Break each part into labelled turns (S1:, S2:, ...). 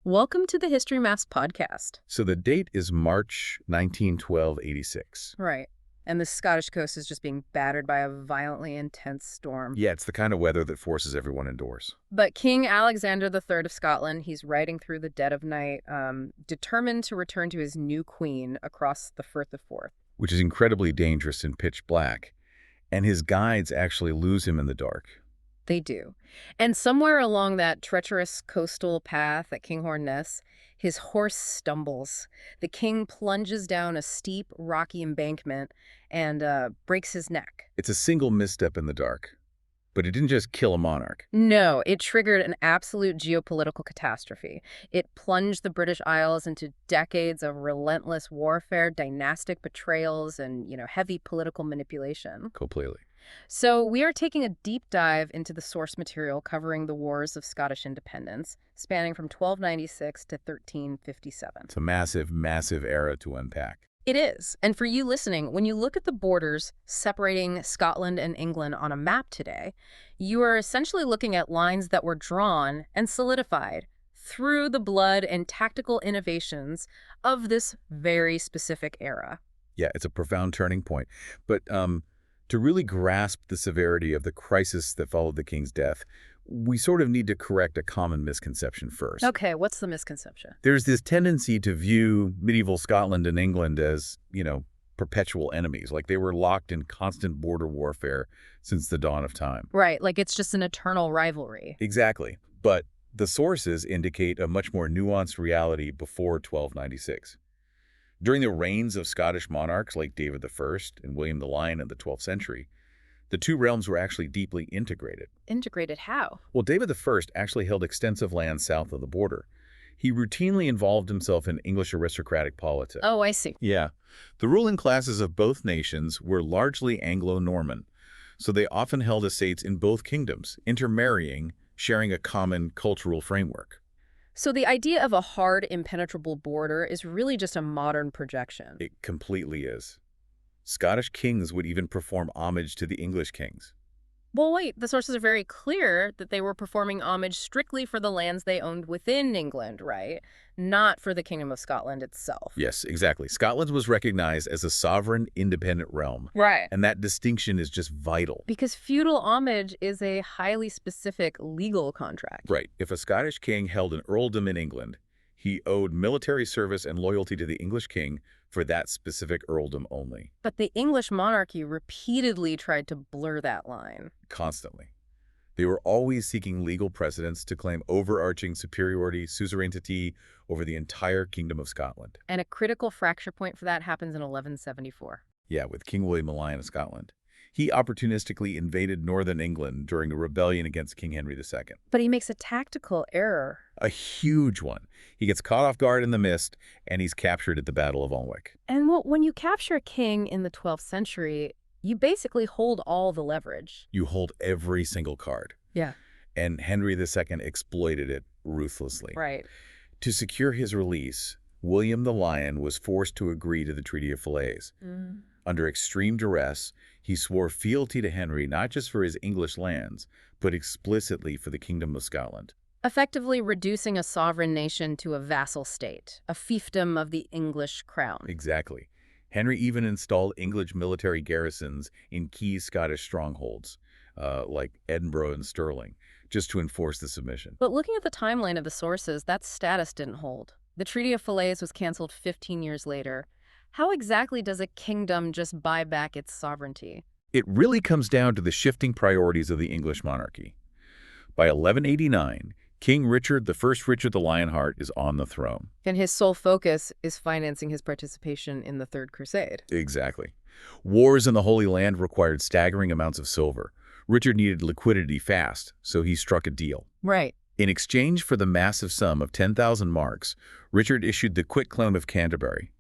S1: Welcome to the History Maths podcast.
S2: So the date is March 1912-86.
S1: Right. And the Scottish coast is just being battered by a violently intense storm.
S2: Yeah, it's the kind of weather that forces everyone indoors.
S1: But King Alexander III of Scotland, he's riding through the dead of night, determined to return to his new queen across the Firth of Forth.
S2: Which is incredibly dangerous in pitch black. And his guides actually lose him in the dark.
S1: They do. And somewhere along that treacherous coastal path at Kinghorn Ness, his horse stumbles. The king plunges down a steep, rocky embankment and breaks his neck.
S2: It's a single misstep in the dark. But it didn't just kill a monarch.
S1: No, it triggered an absolute geopolitical catastrophe. It plunged the British Isles into decades of relentless warfare, dynastic betrayals, and, heavy political manipulation.
S2: Completely.
S1: So we are taking a deep dive into the source material covering the wars of Scottish independence, spanning from 1296 to 1357.
S2: It's a massive, massive era to unpack.
S1: It is. And for you listening, when you look at the borders separating Scotland and England on a map today, you are essentially looking at lines that were drawn and solidified through the blood and tactical innovations of this very specific era.
S2: Yeah, it's a profound turning point. But to really grasp the severity of the crisis that followed the king's death, we sort of need to correct a common misconception first.
S1: Okay, what's the misconception?
S2: There's this tendency to view medieval Scotland and England as, perpetual enemies, like they were locked in constant border warfare since the dawn of time.
S1: Right, like it's just an eternal rivalry.
S2: Exactly. But the sources indicate a much more nuanced reality before 1296. During the reigns of Scottish monarchs like David I and William the Lion in the 12th century, the two realms were actually deeply integrated.
S1: Integrated how?
S2: Well, David I actually held extensive land south of the border. He routinely involved himself in English aristocratic politics.
S1: Oh, I see.
S2: Yeah. The ruling classes of both nations were largely Anglo-Norman, so they often held estates in both kingdoms, intermarrying, sharing a common cultural framework.
S1: So the idea of a hard, impenetrable border is really just a modern projection.
S2: It completely is. Scottish kings would even perform homage to the English kings.
S1: Well, wait, the sources are very clear that they were performing homage strictly for the lands they owned within England, right? Not for the Kingdom of Scotland itself.
S2: Yes, exactly. Scotland was recognized as a sovereign, independent realm.
S1: Right.
S2: And that distinction is just vital.
S1: Because feudal homage is a highly specific legal contract.
S2: Right. If a Scottish king held an earldom in England, he owed military service and loyalty to the English king for that specific earldom only.
S1: But the English monarchy repeatedly tried to blur that line.
S2: Constantly. They were always seeking legal precedents to claim overarching superiority, suzerainty over the entire Kingdom of Scotland.
S1: And a critical fracture point for that happens in 1174.
S2: Yeah, with King William the Lion of Scotland. He opportunistically invaded northern England during a rebellion against King Henry II.
S1: But he makes a tactical error.
S2: A huge one. He gets caught off guard in the mist, and he's captured at the Battle of Alnwick.
S1: And when you capture a king in the 12th century, you basically hold all the leverage.
S2: You hold every single card.
S1: Yeah.
S2: And Henry II exploited it ruthlessly.
S1: Right.
S2: To secure his release, William the Lion was forced to agree to the Treaty of Falaise. Under extreme duress, he swore fealty to Henry not just for his English lands, but explicitly for the Kingdom of Scotland.
S1: Effectively reducing a sovereign nation to a vassal state, a fiefdom of the English crown.
S2: Exactly. Henry even installed English military garrisons in key Scottish strongholds, like Edinburgh and Stirling, just to enforce the submission.
S1: But looking at the timeline of the sources, that status didn't hold. The Treaty of Falaise was canceled 15 years later. How exactly does a kingdom just buy back its sovereignty?
S2: It really comes down to the shifting priorities of the English monarchy. By 1189, King Richard I Richard the Lionheart is on the throne.
S1: And his sole focus is financing his participation in the Third Crusade.
S2: Exactly. Wars in the Holy Land required staggering amounts of silver. Richard needed liquidity fast, so he struck a deal.
S1: Right.
S2: In exchange for the massive sum of 10,000 marks, Richard issued the Quitclaim of Canterbury.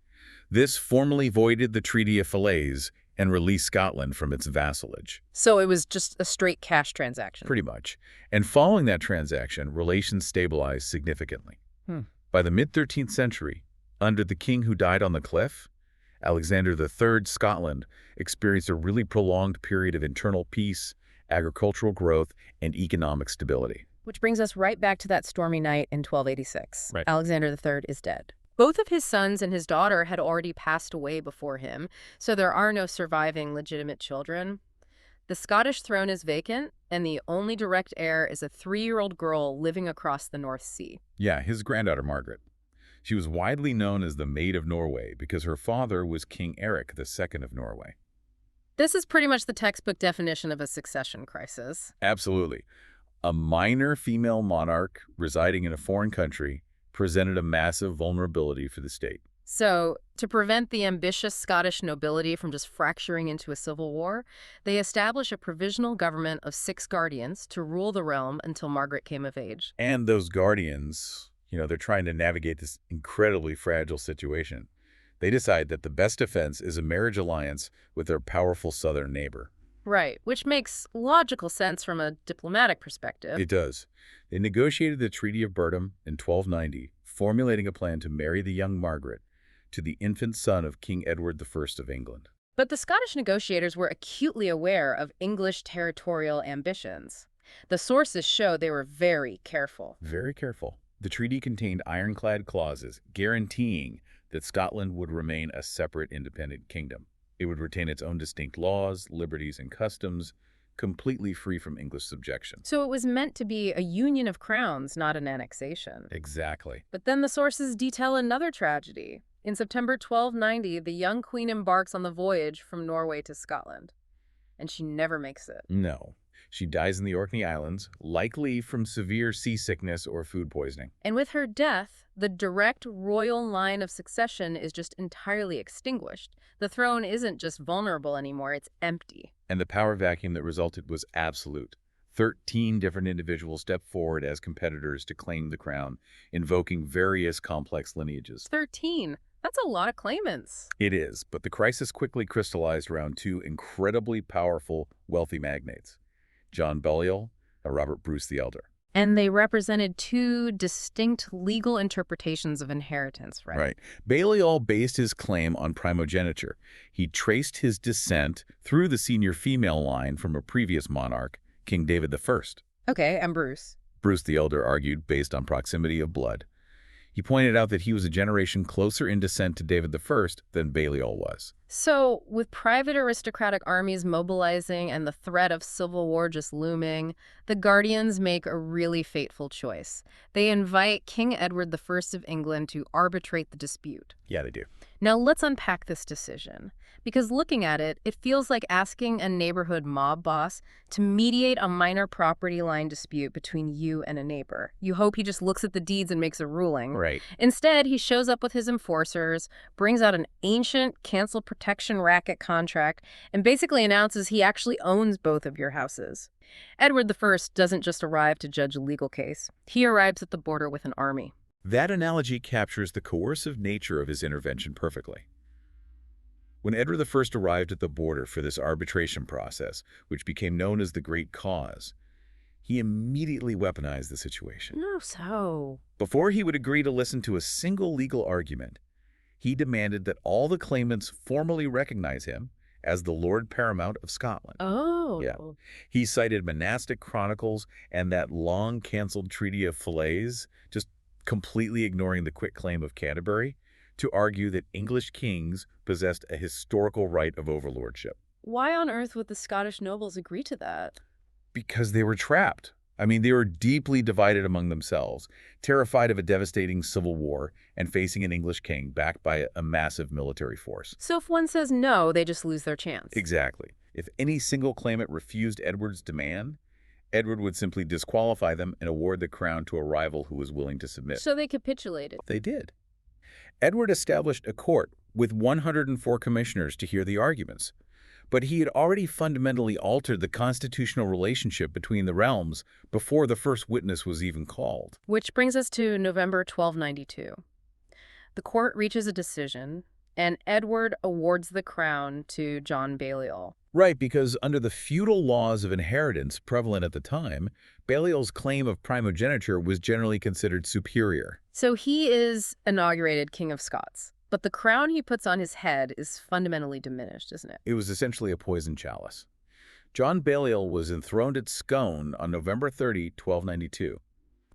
S2: This formally voided the Treaty of Falaise and released Scotland from its vassalage.
S1: So it was just a straight cash transaction.
S2: Pretty much. And following that transaction, relations stabilized significantly. By the mid-13th century, under the king who died on the cliff, Alexander III, Scotland experienced a really prolonged period of internal peace, agricultural growth, and economic stability.
S1: Which brings us right back to that stormy night in 1286.
S2: Right.
S1: Alexander III is dead. Both of his sons and his daughter had already passed away before him, so there are no surviving legitimate children. The Scottish throne is vacant, and the only direct heir is a 3-year-old girl living across the North Sea.
S2: Yeah, his granddaughter, Margaret. She was widely known as the Maid of Norway because her father was King Eric II of Norway.
S1: This is pretty much the textbook definition of a succession crisis.
S2: Absolutely. A minor female monarch residing in a foreign country presented a massive vulnerability for the state.
S1: So, to prevent the ambitious Scottish nobility from just fracturing into a civil war, they establish a provisional government of 6 guardians to rule the realm until Margaret came of age.
S2: And those guardians, they're trying to navigate this incredibly fragile situation. They decide that the best defense is a marriage alliance with their powerful southern neighbor.
S1: Right, which makes logical sense from a diplomatic perspective.
S2: It does. They negotiated the Treaty of Burnham in 1290, formulating a plan to marry the young Margaret to the infant son of King Edward I of England.
S1: But the Scottish negotiators were acutely aware of English territorial ambitions. The sources show they were very careful.
S2: Very careful. The treaty contained ironclad clauses guaranteeing that Scotland would remain a separate independent kingdom. It would retain its own distinct laws, liberties, and customs, completely free from English subjection.
S1: So it was meant to be a union of crowns, not an annexation.
S2: Exactly.
S1: But then the sources detail another tragedy. In September 1290, the young queen embarks on the voyage from Norway to Scotland. And she never makes it.
S2: No. She dies in the Orkney Islands, likely from severe seasickness or food poisoning.
S1: And with her death, the direct royal line of succession is just entirely extinguished. The throne isn't just vulnerable anymore, it's empty.
S2: And the power vacuum that resulted was absolute. 13 different individuals stepped forward as competitors to claim the crown, invoking various complex lineages.
S1: 13? That's a lot of claimants.
S2: It is, but the crisis quickly crystallized around 2 incredibly powerful, wealthy magnates, John Balliol and Robert Bruce the Elder.
S1: And they represented 2 distinct legal interpretations of inheritance, right?
S2: Right. Balliol based his claim on primogeniture. He traced his descent through the senior female line from a previous monarch, King David I.
S1: Okay, and Bruce?
S2: Bruce the Elder argued based on proximity of blood. He pointed out that he was a generation closer in descent to David I than Balliol was.
S1: So, with private aristocratic armies mobilizing and the threat of civil war just looming, the Guardians make a really fateful choice. They invite King Edward I of England to arbitrate the dispute.
S2: Yeah, they do.
S1: Now, let's unpack this decision. Because looking at it, it feels like asking a neighborhood mob boss to mediate a minor property line dispute between you and a neighbor. You hope he just looks at the deeds and makes a ruling.
S2: Right.
S1: Instead, he shows up with his enforcers, brings out an ancient cancel protection racket contract, and basically announces he actually owns both of your houses. Edward I doesn't just arrive to judge a legal case. He arrives at the border with an army.
S2: That analogy captures the coercive nature of his intervention perfectly. When Edward I arrived at the border for this arbitration process, which became known as the Great Cause, he immediately weaponized the situation.
S1: No, so?
S2: Before he would agree to listen to a single legal argument, he demanded that all the claimants formally recognize him as the Lord Paramount of Scotland.
S1: Oh.
S2: Yeah. He cited monastic chronicles and that long-canceled Treaty of Falaise, just completely ignoring the quitclaim of Canterbury, to argue that English kings possessed a historical right of overlordship.
S1: Why on earth would the Scottish nobles agree to that?
S2: Because they were trapped. I mean, they were deeply divided among themselves, terrified of a devastating civil war and facing an English king backed by a massive military force.
S1: So if one says no, they just lose their chance.
S2: Exactly. If any single claimant refused Edward's demand, Edward would simply disqualify them and award the crown to a rival who was willing to submit.
S1: So they capitulated.
S2: They did. Edward established a court with 104 commissioners to hear the arguments, but he had already fundamentally altered the constitutional relationship between the realms before the first witness was even called.
S1: Which brings us to November 1292. The court reaches a decision, and Edward awards the crown to John Balliol.
S2: Right, because under the feudal laws of inheritance prevalent at the time, Balliol's claim of primogeniture was generally considered superior.
S1: So he is inaugurated King of Scots, but the crown he puts on his head is fundamentally diminished, isn't it?
S2: It was essentially a poisoned chalice. John Balliol was enthroned at Scone on November 30, 1292.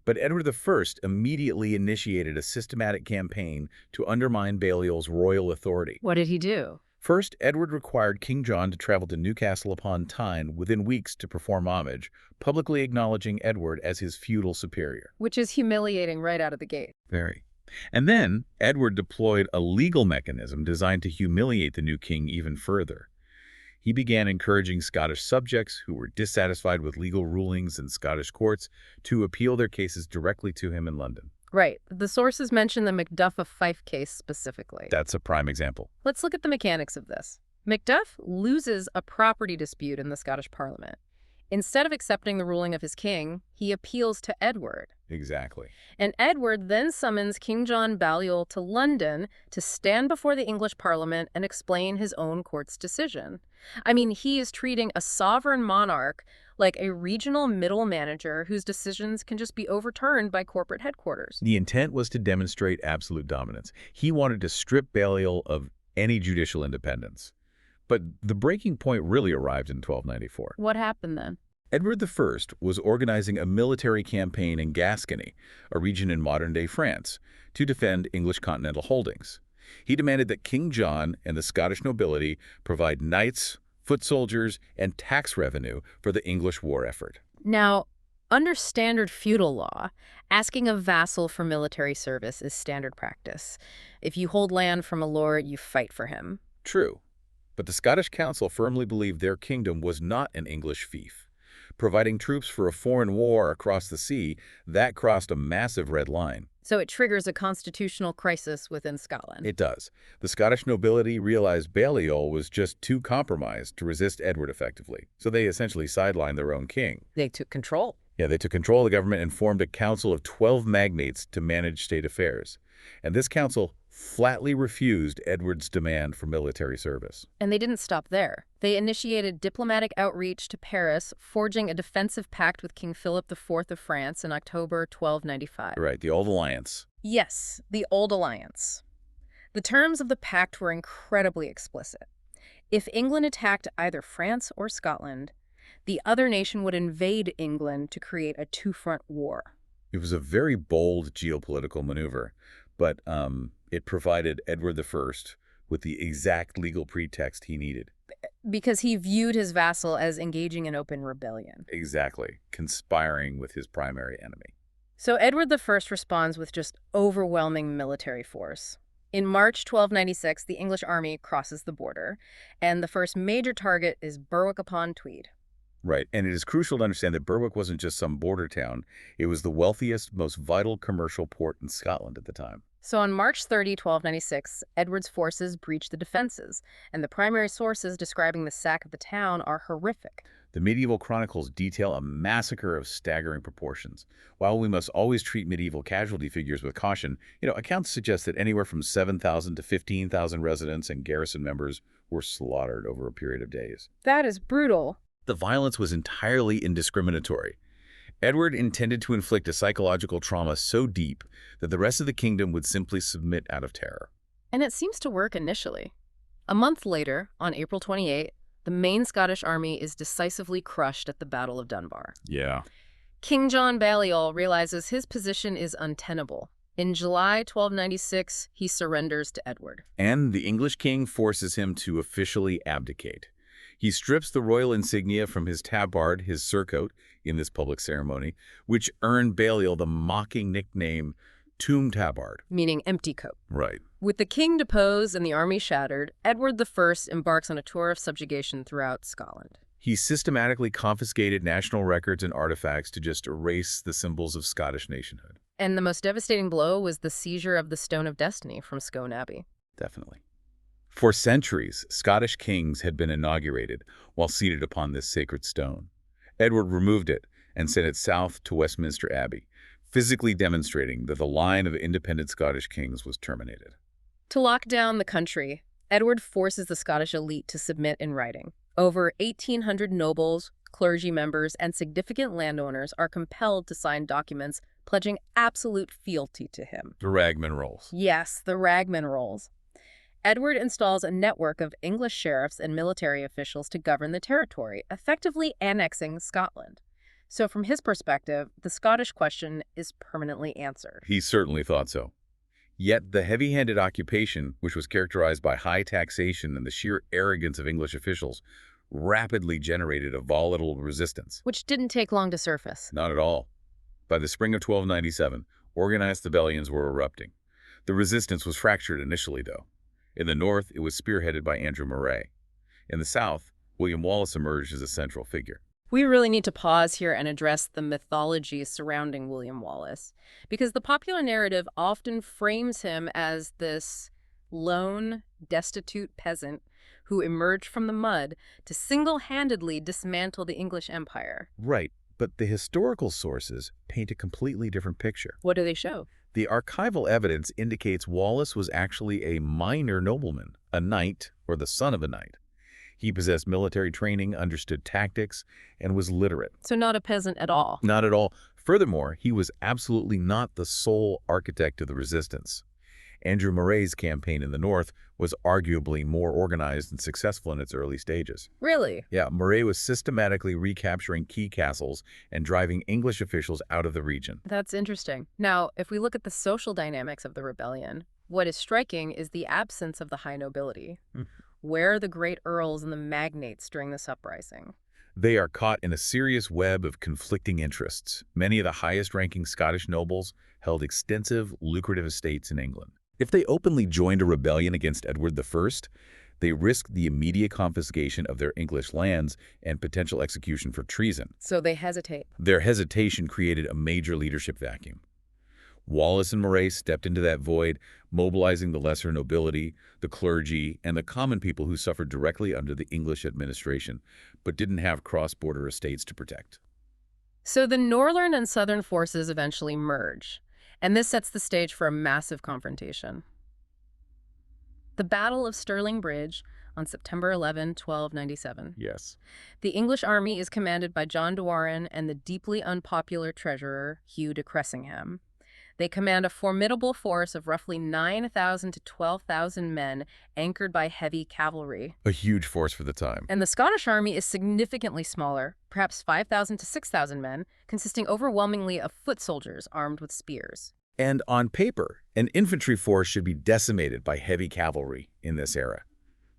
S2: But Edward I immediately initiated a systematic campaign to undermine Balliol's royal authority.
S1: What did he do?
S2: First, Edward required King John to travel to Newcastle upon Tyne within weeks to perform homage, publicly acknowledging Edward as his feudal superior.
S1: Which is humiliating right out of the gate.
S2: Very. And then, Edward deployed a legal mechanism designed to humiliate the new king even further. He began encouraging Scottish subjects who were dissatisfied with legal rulings in Scottish courts to appeal their cases directly to him in London.
S1: Right. The sources mention the Macduff of Fife case specifically.
S2: That's a prime example.
S1: Let's look at the mechanics of this. Macduff loses a property dispute in the Scottish Parliament. Instead of accepting the ruling of his king, he appeals to Edward.
S2: Exactly.
S1: And Edward then summons King John Balliol to London to stand before the English Parliament and explain his own court's decision. I mean, he is treating a sovereign monarch like a regional middle manager whose decisions can just be overturned by corporate headquarters.
S2: The intent was to demonstrate absolute dominance. He wanted to strip Balliol of any judicial independence. But the breaking point really arrived in 1294.
S1: What happened then?
S2: Edward I was organizing a military campaign in Gascony, a region in modern-day France, to defend English continental holdings. He demanded that King John and the Scottish nobility provide knights, foot soldiers, and tax revenue for the English war effort.
S1: Now, under standard feudal law, asking a vassal for military service is standard practice. If you hold land from a lord, you fight for him.
S2: True, but the Scottish Council firmly believed their kingdom was not an English fief. Providing troops for a foreign war across the sea, that crossed a massive red line.
S1: So it triggers a constitutional crisis within Scotland.
S2: It does. The Scottish nobility realized Balliol was just too compromised to resist Edward effectively, so they essentially sidelined their own king.
S1: They took control.
S2: Yeah, they took control of the government and formed a council of 12 magnates to manage state affairs. And this council flatly refused Edward's demand for military service.
S1: And they didn't stop there. They initiated diplomatic outreach to Paris, forging a defensive pact with King Philip IV of France in October 1295.
S2: Right, the Old Alliance.
S1: Yes, the Old Alliance. The terms of the pact were incredibly explicit. If England attacked either France or Scotland, the other nation would invade England to create a two-front war.
S2: It was a very bold geopolitical maneuver, but it provided Edward I with the exact legal pretext he needed.
S1: Because he viewed his vassal as engaging in open rebellion.
S2: Exactly, conspiring with his primary enemy.
S1: So Edward I responds with just overwhelming military force. In March 1296, the English army crosses the border, and the first major target is Berwick-upon-Tweed.
S2: Right, and it is crucial to understand that Berwick wasn't just some border town. It was the wealthiest, most vital commercial port in Scotland at the time.
S1: So on March 30, 1296, Edward's forces breach the defenses, and the primary sources describing the sack of the town are horrific.
S2: The medieval chronicles detail a massacre of staggering proportions. While we must always treat medieval casualty figures with caution, accounts suggest that anywhere from 7,000 to 15,000 residents and garrison members were slaughtered over a period of days.
S1: That is brutal.
S2: The violence was entirely indiscriminatory. Edward intended to inflict a psychological trauma so deep that the rest of the kingdom would simply submit out of terror.
S1: And it seems to work initially. A month later, on April 28, the main Scottish army is decisively crushed at the Battle of Dunbar.
S2: Yeah.
S1: King John Balliol realizes his position is untenable. In July 1296, he surrenders to Edward.
S2: And the English king forces him to officially abdicate. He strips the royal insignia from his tabard, his surcoat, in this public ceremony, which earned Balliol the mocking nickname Tomb Tabard.
S1: Meaning empty coat.
S2: Right.
S1: With the king deposed and the army shattered, Edward I embarks on a tour of subjugation throughout Scotland.
S2: He systematically confiscated national records and artifacts to just erase the symbols of Scottish nationhood.
S1: And the most devastating blow was the seizure of the Stone of Destiny from Scone Abbey.
S2: Definitely. For centuries, Scottish kings had been inaugurated while seated upon this sacred stone. Edward removed it and sent it south to Westminster Abbey, physically demonstrating that the line of independent Scottish kings was terminated.
S1: To lock down the country, Edward forces the Scottish elite to submit in writing. Over 1,800 nobles, clergy members, and significant landowners are compelled to sign documents pledging absolute fealty to him.
S2: The Ragman Rolls.
S1: Yes, the Ragman Rolls. Edward installs a network of English sheriffs and military officials to govern the territory, effectively annexing Scotland. So from his perspective, the Scottish question is permanently answered.
S2: He certainly thought so. Yet the heavy-handed occupation, which was characterized by high taxation and the sheer arrogance of English officials, rapidly generated a volatile resistance.
S1: Which didn't take long to surface.
S2: Not at all. By the spring of 1297, organized rebellions were erupting. The resistance was fractured initially, though. In the north, it was spearheaded by Andrew Moray. In the south, William Wallace emerged as a central figure.
S1: We really need to pause here and address the mythology surrounding William Wallace, because the popular narrative often frames him as this lone, destitute peasant who emerged from the mud to single-handedly dismantle the English Empire.
S2: Right, but the historical sources paint a completely different picture.
S1: What do they show?
S2: The archival evidence indicates Wallace was actually a minor nobleman, a knight, or the son of a knight. He possessed military training, understood tactics, and was literate.
S1: So not a peasant at all.
S2: Not at all. Furthermore, he was absolutely not the sole architect of the resistance. Andrew Moray's campaign in the north was arguably more organized and successful in its early stages.
S1: Really?
S2: Yeah, Moray was systematically recapturing key castles and driving English officials out of the region.
S1: That's interesting. Now, if we look at the social dynamics of the rebellion, what is striking is the absence of the high nobility. Where are the great earls and the magnates during this uprising?
S2: They are caught in a serious web of conflicting interests. Many of the highest-ranking Scottish nobles held extensive, lucrative estates in England. If they openly joined a rebellion against Edward I, they risked the immediate confiscation of their English lands and potential execution for treason.
S1: So they hesitate.
S2: Their hesitation created a major leadership vacuum. Wallace and Moray stepped into that void, mobilizing the lesser nobility, the clergy, and the common people who suffered directly under the English administration, but didn't have cross-border estates to protect.
S1: So the northern and southern forces eventually merge, and this sets the stage for a massive confrontation. The Battle of Stirling Bridge on September 11, 1297.
S2: Yes.
S1: The English army is commanded by John de Warenne and the deeply unpopular treasurer, Hugh de Cressingham. They command a formidable force of roughly 9,000 to 12,000 men anchored by heavy cavalry.
S2: A huge force for the time.
S1: And the Scottish army is significantly smaller, perhaps 5,000 to 6,000 men, consisting overwhelmingly of foot soldiers armed with spears.
S2: And on paper, an infantry force should be decimated by heavy cavalry in this era.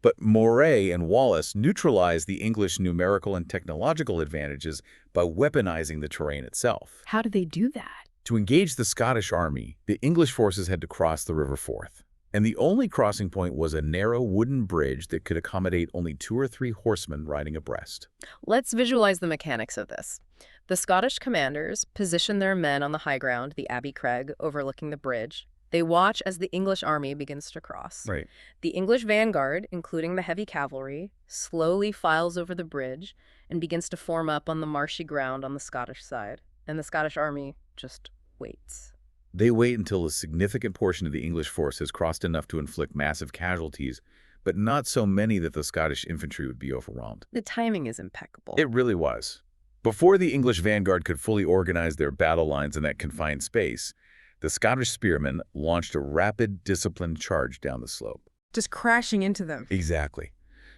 S2: But Moray and Wallace neutralized the English numerical and technological advantages by weaponizing the terrain itself.
S1: How did they do that?
S2: To engage the Scottish army, the English forces had to cross the River Forth, and the only crossing point was a narrow wooden bridge that could accommodate only 2 or 3 horsemen riding abreast.
S1: Let's visualize the mechanics of this. The Scottish commanders position their men on the high ground, the Abbey Craig, overlooking the bridge. They watch as the English army begins to cross.
S2: Right.
S1: The English vanguard, including the heavy cavalry, slowly files over the bridge and begins to form up on the marshy ground on the Scottish side. And the Scottish army just waits.
S2: They wait until a significant portion of the English force has crossed enough to inflict massive casualties, but not so many that the Scottish infantry would be overwhelmed.
S1: The timing is impeccable.
S2: It really was. Before the English vanguard could fully organize their battle lines in that confined space, the Scottish spearmen launched a rapid, disciplined charge down the slope.
S1: Just crashing into them.
S2: Exactly.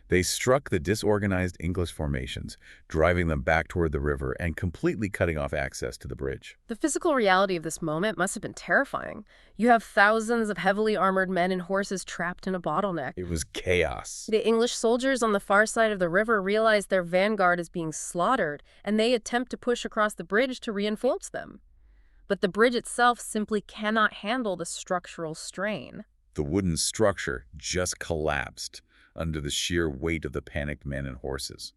S2: They struck the disorganized English formations, driving them back toward the river and completely cutting off access to the bridge.
S1: The physical reality of this moment must have been terrifying. You have thousands of heavily armored men and horses trapped in a bottleneck.
S2: It was chaos.
S1: The English soldiers on the far side of the river realize their vanguard is being slaughtered, and they attempt to push across the bridge to reinforce them. But the bridge itself simply cannot handle the structural strain.
S2: The wooden structure just collapsed under the sheer weight of the panicked men and horses.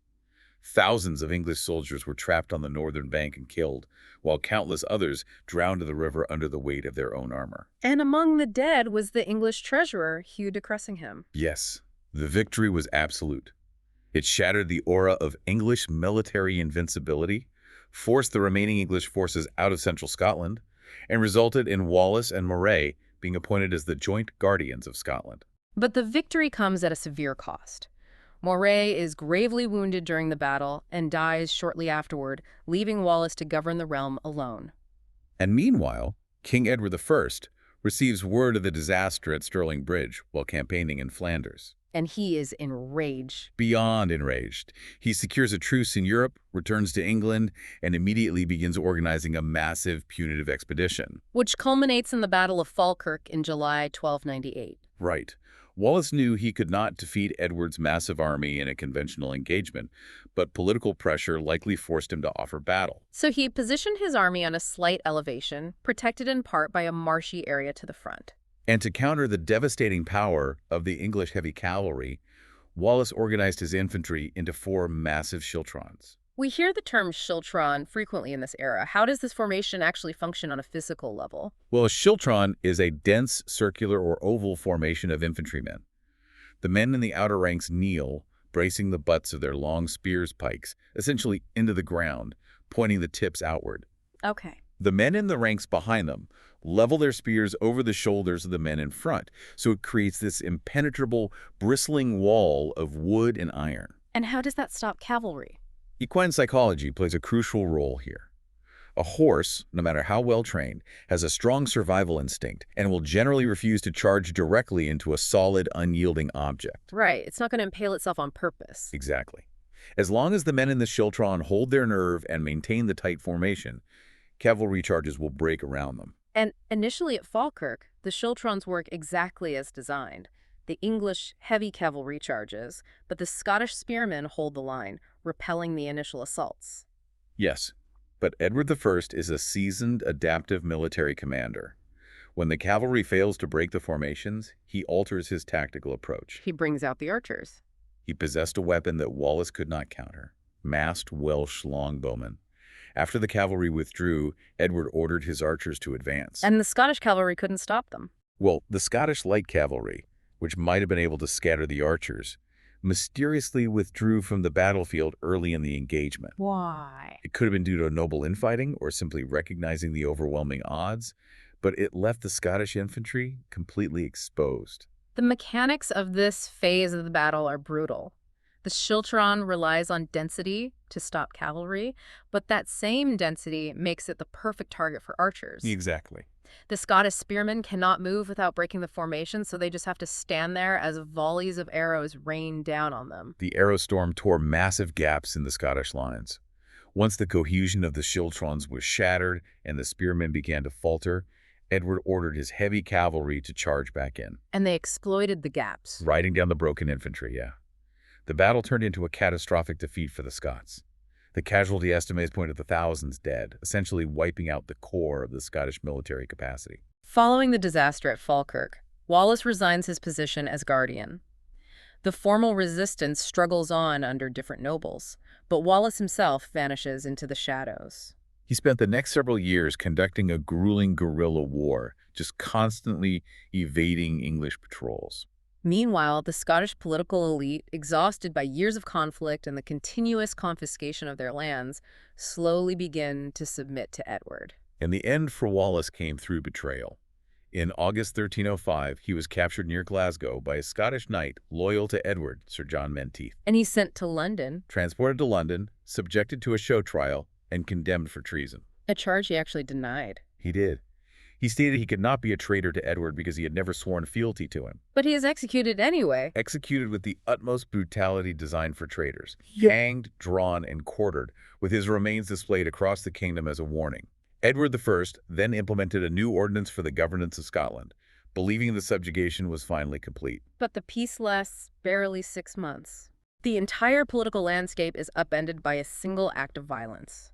S2: Thousands of English soldiers were trapped on the northern bank and killed, while countless others drowned in the river under the weight of their own armor.
S1: And among the dead was the English treasurer, Hugh de Cressingham.
S2: Yes, the victory was absolute. It shattered the aura of English military invincibility, forced the remaining English forces out of central Scotland, and resulted in Wallace and Moray being appointed as the joint guardians of Scotland.
S1: But the victory comes at a severe cost. Moray is gravely wounded during the battle and dies shortly afterward, leaving Wallace to govern the realm alone.
S2: And meanwhile, King Edward I, receives word of the disaster at Stirling Bridge while campaigning in Flanders.
S1: And he is enraged.
S2: Beyond enraged, he secures a truce in Europe, returns to England, and immediately begins organizing a massive punitive expedition.
S1: Which culminates in the Battle of Falkirk in July 1298.
S2: Right. Wallace knew he could not defeat Edward's massive army in a conventional engagement, but political pressure likely forced him to offer battle.
S1: So he positioned his army on a slight elevation, protected in part by a marshy area to the front.
S2: And to counter the devastating power of the English heavy cavalry, Wallace organized his infantry into 4 massive schiltrons.
S1: We hear the term schiltron frequently in this era. How does this formation actually function on a physical level?
S2: Well, a schiltron is a dense circular or oval formation of infantrymen. The men in the outer ranks kneel, bracing the butts of their long spears pikes, essentially into the ground, pointing the tips outward.
S1: Okay.
S2: The men in the ranks behind them level their spears over the shoulders of the men in front, so it creates this impenetrable, bristling wall of wood and iron.
S1: And how does that stop cavalry?
S2: Equine psychology plays a crucial role here. A horse, no matter how well trained, has a strong survival instinct and will generally refuse to charge directly into a solid, unyielding object.
S1: Right. It's not going to impale itself on purpose.
S2: Exactly. As long as the men in the schiltron hold their nerve and maintain the tight formation, cavalry charges will break around them.
S1: And initially at Falkirk, the schiltrons work exactly as designed. The English heavy cavalry charges, but the Scottish spearmen hold the line, repelling the initial assaults.
S2: Yes, but Edward I is a seasoned, adaptive military commander. When the cavalry fails to break the formations, he alters his tactical approach.
S1: He brings out the archers.
S2: He possessed a weapon that Wallace could not counter, masked Welsh longbowmen. After the cavalry withdrew, Edward ordered his archers to advance.
S1: And the Scottish cavalry couldn't stop them.
S2: Well, the Scottish light cavalry, which might have been able to scatter the archers, mysteriously withdrew from the battlefield early in the engagement.
S1: Why?
S2: It could have been due to noble infighting or simply recognizing the overwhelming odds, but it left the Scottish infantry completely exposed.
S1: The mechanics of this phase of the battle are brutal. The schiltron relies on density to stop cavalry, but that same density makes it the perfect target for archers.
S2: Exactly.
S1: The Scottish spearmen cannot move without breaking the formation, so they just have to stand there as volleys of arrows rain down on them.
S2: The arrow storm tore massive gaps in the Scottish lines. Once the cohesion of the schiltrons was shattered and the spearmen began to falter, Edward ordered his heavy cavalry to charge back in.
S1: And they exploited the gaps.
S2: Riding down the broken infantry, yeah. The battle turned into a catastrophic defeat for the Scots. The casualty estimates point at the thousands dead, essentially wiping out the core of the Scottish military capacity.
S1: Following the disaster at Falkirk, Wallace resigns his position as guardian. The formal resistance struggles on under different nobles, but Wallace himself vanishes into the shadows.
S2: He spent the next several years conducting a grueling guerrilla war, just constantly evading English patrols.
S1: Meanwhile, the Scottish political elite, exhausted by years of conflict and the continuous confiscation of their lands, slowly begin to submit to Edward.
S2: And the end for Wallace came through betrayal. In August 1305, he was captured near Glasgow by a Scottish knight loyal to Edward, Sir John Menteith.
S1: And he's sent to London.
S2: Transported to London, subjected to a show trial, and condemned for treason.
S1: A charge he actually denied.
S2: He did. He stated he could not be a traitor to Edward because he had never sworn fealty to him.
S1: But he is executed anyway.
S2: Executed with the utmost brutality designed for traitors.
S1: Yeah.
S2: Hanged, drawn, and quartered, with his remains displayed across the kingdom as a warning. Edward I then implemented a new ordinance for the governance of Scotland, believing the subjugation was finally complete.
S1: But the peace lasts barely 6 months. The entire political landscape is upended by a single act of violence.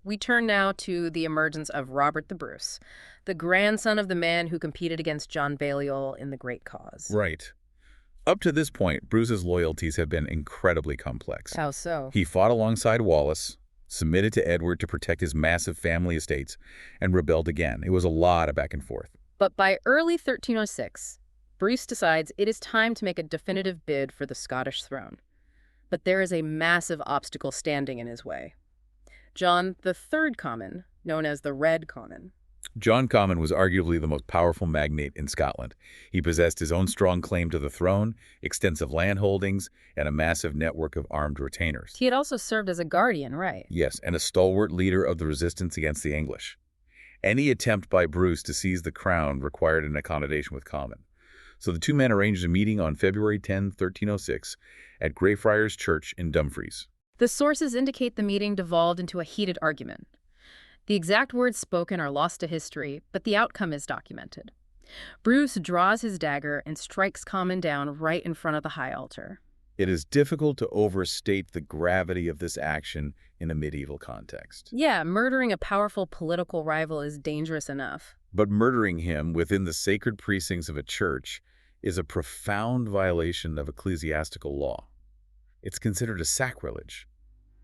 S1: We turn now to the emergence of Robert the Bruce, the grandson of the man who competed against John Balliol in the Great Cause.
S2: Right. Up to this point, Bruce's loyalties have been incredibly complex.
S1: How so?
S2: He fought alongside Wallace, submitted to Edward to protect his massive family estates, and rebelled again. It was a lot of back and forth.
S1: But by early 1306, Bruce decides it is time to make a definitive bid for the Scottish throne. But there is a massive obstacle standing in his way. John III Comyn, known as the Red Comyn.
S2: John Comyn was arguably the most powerful magnate in Scotland. He possessed his own strong claim to the throne, extensive land holdings, and a massive network of armed retainers.
S1: He had also served as a guardian, right?
S2: Yes, and a stalwart leader of the resistance against the English. Any attempt by Bruce to seize the crown required an accommodation with Comyn. So the two men arranged a meeting on February 10, 1306, at Greyfriars Church in Dumfries.
S1: The sources indicate the meeting devolved into a heated argument. The exact words spoken are lost to history, but the outcome is documented. Bruce draws his dagger and strikes Comyn down right in front of the high altar.
S2: It is difficult to overstate the gravity of this action in a medieval context.
S1: Yeah, murdering a powerful political rival is dangerous enough.
S2: But murdering him within the sacred precincts of a church is a profound violation of ecclesiastical law. It's considered a sacrilege.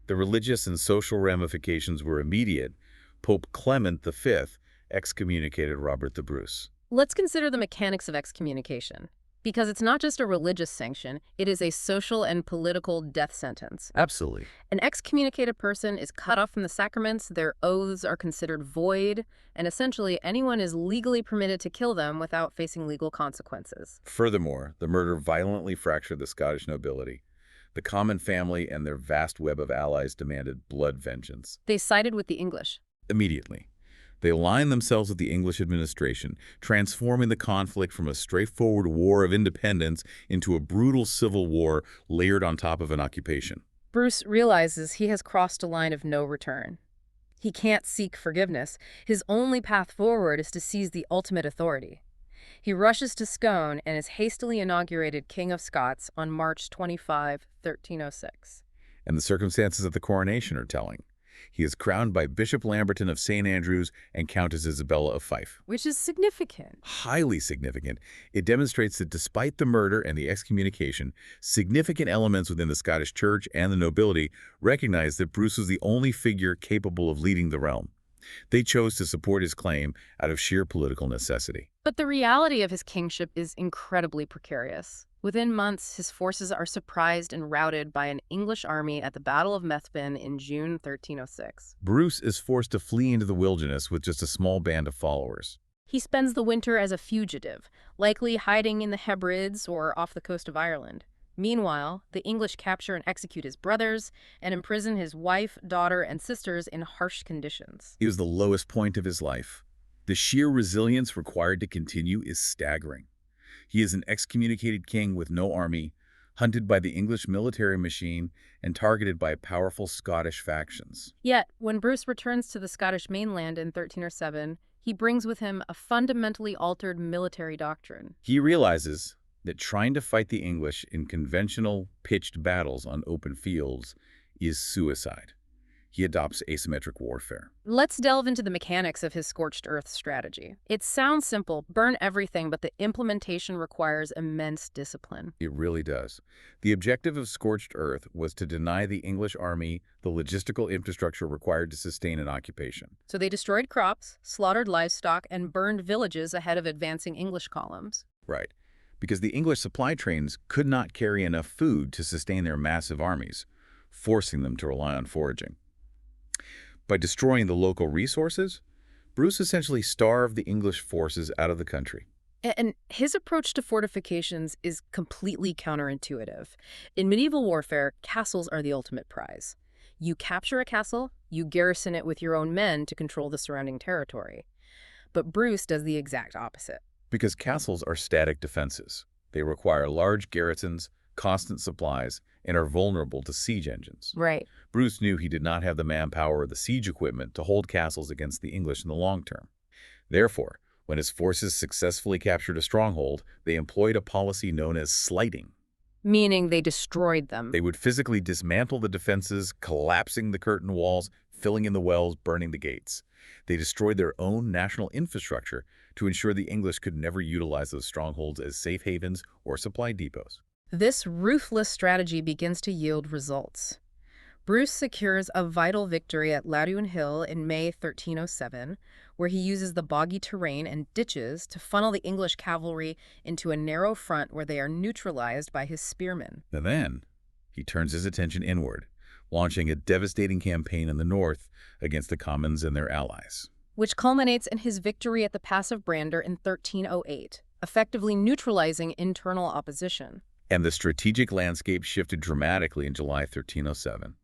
S2: The religious and social ramifications were immediate. Pope Clement V excommunicated Robert the Bruce.
S1: Let's consider the mechanics of excommunication. Because it's not just a religious sanction, it is a social and political death sentence.
S2: Absolutely.
S1: An excommunicated person is cut off from the sacraments, their oaths are considered void, and essentially anyone is legally permitted to kill them without facing legal consequences.
S2: Furthermore, the murder violently fractured the Scottish nobility. The Comyn family and their vast web of allies demanded blood vengeance.
S1: They sided with the English.
S2: Immediately. They aligned themselves with the English administration, transforming the conflict from a straightforward war of independence into a brutal civil war layered on top of an occupation.
S1: Bruce realizes he has crossed a line of no return. He can't seek forgiveness. His only path forward is to seize the ultimate authority. He rushes to Scone and is hastily inaugurated King of Scots on March 25, 1306.
S2: And the circumstances of the coronation are telling. He is crowned by Bishop Lamberton of St. Andrews and Countess Isabella of Fife.
S1: Which is significant.
S2: Highly significant. It demonstrates that despite the murder and the excommunication, significant elements within the Scottish Church and the nobility recognized that Bruce was the only figure capable of leading the realm. They chose to support his claim out of sheer political necessity.
S1: But the reality of his kingship is incredibly precarious. Within months, his forces are surprised and routed by an English army at the Battle of Bannockburn in June 1306.
S2: Bruce is forced to flee into the wilderness with just a small band of followers.
S1: He spends the winter as a fugitive, likely hiding in the Hebrides or off the coast of Ireland. Meanwhile, the English capture and execute his brothers and imprison his wife, daughter, and sisters in harsh conditions.
S2: It was the lowest point of his life. The sheer resilience required to continue is staggering. He is an excommunicated king with no army, hunted by the English military machine, and targeted by powerful Scottish factions.
S1: Yet, when Bruce returns to the Scottish mainland in 1307, he brings with him a fundamentally altered military doctrine.
S2: He realizes that trying to fight the English in conventional pitched battles on open fields is suicide. He adopts asymmetric warfare.
S1: Let's delve into the mechanics of his scorched earth strategy. It sounds simple, burn everything, but the implementation requires immense discipline.
S2: It really does. The objective of scorched earth was to deny the English army the logistical infrastructure required to sustain an occupation.
S1: So they destroyed crops, slaughtered livestock, and burned villages ahead of advancing English columns.
S2: Right. Because the English supply trains could not carry enough food to sustain their massive armies, forcing them to rely on foraging. By destroying the local resources, Bruce essentially starved the English forces out of the country.
S1: And his approach to fortifications is completely counterintuitive. In medieval warfare, castles are the ultimate prize. You capture a castle, you garrison it with your own men to control the surrounding territory. But Bruce does the exact opposite.
S2: Because castles are static defenses. They require large garrisons, constant supplies, and are vulnerable to siege engines.
S1: Right.
S2: Bruce knew he did not have the manpower or the siege equipment to hold castles against the English in the long term. Therefore, when his forces successfully captured a stronghold, they employed a policy known as slighting.
S1: Meaning they destroyed them.
S2: They would physically dismantle the defenses, collapsing the curtain walls, filling in the wells, burning the gates. They destroyed their own national infrastructure to ensure the English could never utilize those strongholds as safe havens or supply depots.
S1: This ruthless strategy begins to yield results. Bruce secures a vital victory at Ladouin Hill in May 1307, where he uses the boggy terrain and ditches to funnel the English cavalry into a narrow front where they are neutralized by his spearmen.
S2: And then he turns his attention inward, launching a devastating campaign in the north against the Commons and their allies.
S1: Which culminates in his victory at the Pass of Brander in 1308, effectively neutralizing internal opposition.
S2: And the strategic landscape shifted dramatically in July 1307.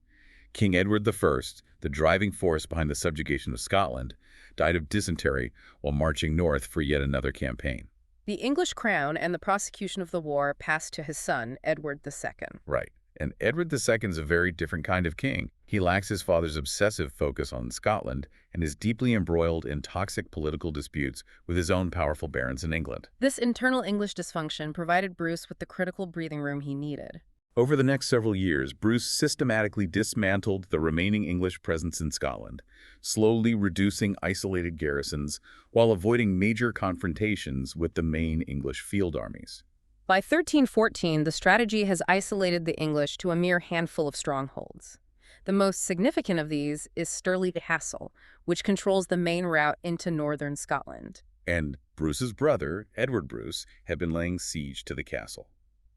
S2: King Edward I, the driving force behind the subjugation of Scotland, died of dysentery while marching north for yet another campaign.
S1: The English crown and the prosecution of the war passed to his son, Edward II.
S2: Right. And Edward II is a very different kind of king. He lacks his father's obsessive focus on Scotland and is deeply embroiled in toxic political disputes with his own powerful barons in England.
S1: This internal English dysfunction provided Bruce with the critical breathing room he needed.
S2: Over the next several years, Bruce systematically dismantled the remaining English presence in Scotland, slowly reducing isolated garrisons while avoiding major confrontations with the main English field armies.
S1: By 1314, the strategy has isolated the English to a mere handful of strongholds. The most significant of these is Stirling Castle, which controls the main route into northern Scotland.
S2: And Bruce's brother, Edward Bruce, had been laying siege to the castle.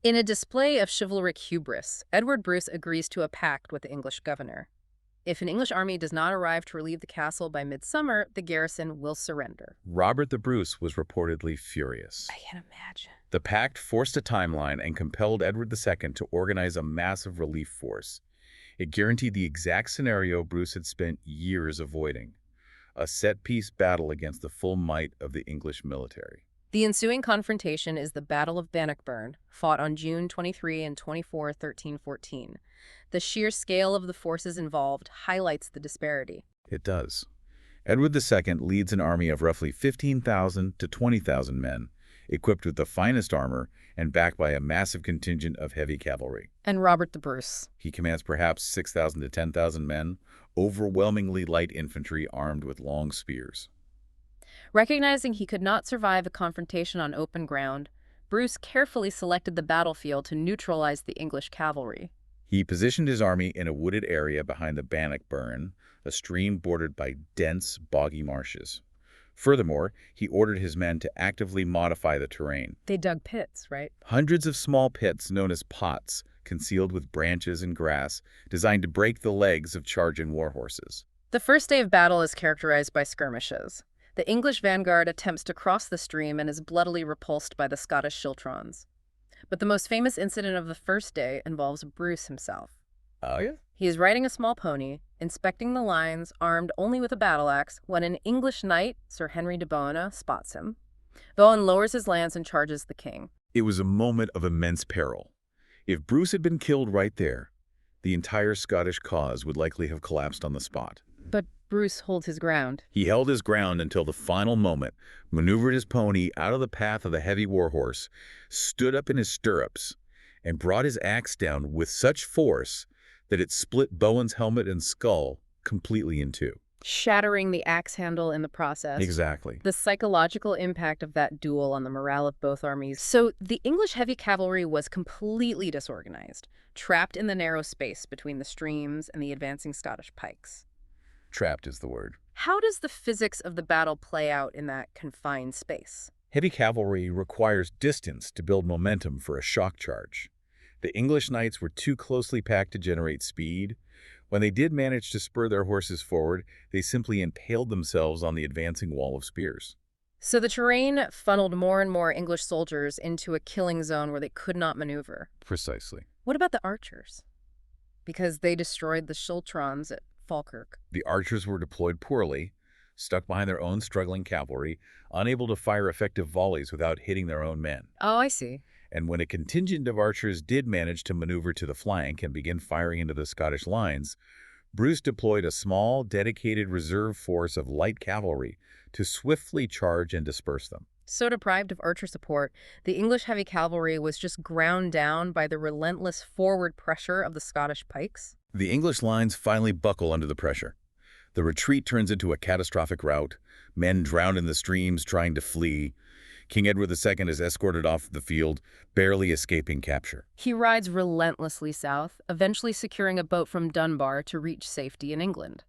S1: In a display of chivalric hubris, Edward Bruce agrees to a pact with the English governor. If an English army does not arrive to relieve the castle by midsummer, the garrison will surrender.
S2: Robert the Bruce was reportedly furious.
S1: I can imagine.
S2: The pact forced a timeline and compelled Edward II to organize a massive relief force. It guaranteed the exact scenario Bruce had spent years avoiding: a set-piece battle against the full might of the English military.
S1: The ensuing confrontation is the Battle of Bannockburn, fought on June 23 and 24, 1314. The sheer scale of the forces involved highlights the disparity.
S2: It does. Edward II leads an army of roughly 15,000 to 20,000 men, equipped with the finest armor and backed by a massive contingent of heavy cavalry.
S1: And Robert the Bruce.
S2: He commands perhaps 6,000 to 10,000 men, overwhelmingly light infantry armed with long spears.
S1: Recognizing he could not survive a confrontation on open ground, Bruce carefully selected the battlefield to neutralize the English cavalry.
S2: He positioned his army in a wooded area behind the Bannockburn, a stream bordered by dense, boggy marshes. Furthermore, he ordered his men to actively modify the terrain.
S1: They dug pits, right?
S2: Hundreds of small pits known as pots, concealed with branches and grass, designed to break the legs of charging war horses.
S1: The first day of battle is characterized by skirmishes. The English vanguard attempts to cross the stream and is bloodily repulsed by the Scottish schiltrons. But the most famous incident of the first day involves Bruce himself.
S2: Oh, yeah?
S1: He is riding a small pony, inspecting the lines, armed only with a battle axe, when an English knight, Sir Henry de Bohun, spots him. Bohun lowers his lance and charges the king.
S2: It was a moment of immense peril. If Bruce had been killed right there, the entire Scottish cause would likely have collapsed on the spot.
S1: But Bruce holds his ground.
S2: He held his ground until the final moment, maneuvered his pony out of the path of the heavy warhorse, stood up in his stirrups, and brought his axe down with such force that it split Bowen's helmet and skull completely in two.
S1: Shattering the axe handle in the process.
S2: Exactly.
S1: The psychological impact of that duel on the morale of both armies. So the English heavy cavalry was completely disorganized, trapped in the narrow space between the streams and the advancing Scottish pikes.
S2: Trapped is the word.
S1: How does the physics of the battle play out in that confined space?
S2: Heavy cavalry requires distance to build momentum for a shock charge. The English knights were too closely packed to generate speed. When they did manage to spur their horses forward, they simply impaled themselves on the advancing wall of spears.
S1: So the terrain funneled more and more English soldiers into a killing zone where they could not maneuver.
S2: Precisely.
S1: What about the archers? Because they destroyed the schiltrons at Falkirk.
S2: The archers were deployed poorly, stuck behind their own struggling cavalry, unable to fire effective volleys without hitting their own men.
S1: Oh, I see.
S2: And when a contingent of archers did manage to maneuver to the flank and begin firing into the Scottish lines, Bruce deployed a small, dedicated reserve force of light cavalry to swiftly charge and disperse them.
S1: So deprived of archer support, the English heavy cavalry was just ground down by the relentless forward pressure of the Scottish pikes.
S2: The English lines finally buckle under the pressure. The retreat turns into a catastrophic rout. Men drown in the streams trying to flee. King Edward II is escorted off the field, barely escaping capture.
S1: He rides relentlessly south, eventually securing a boat from Dunbar to reach safety in England.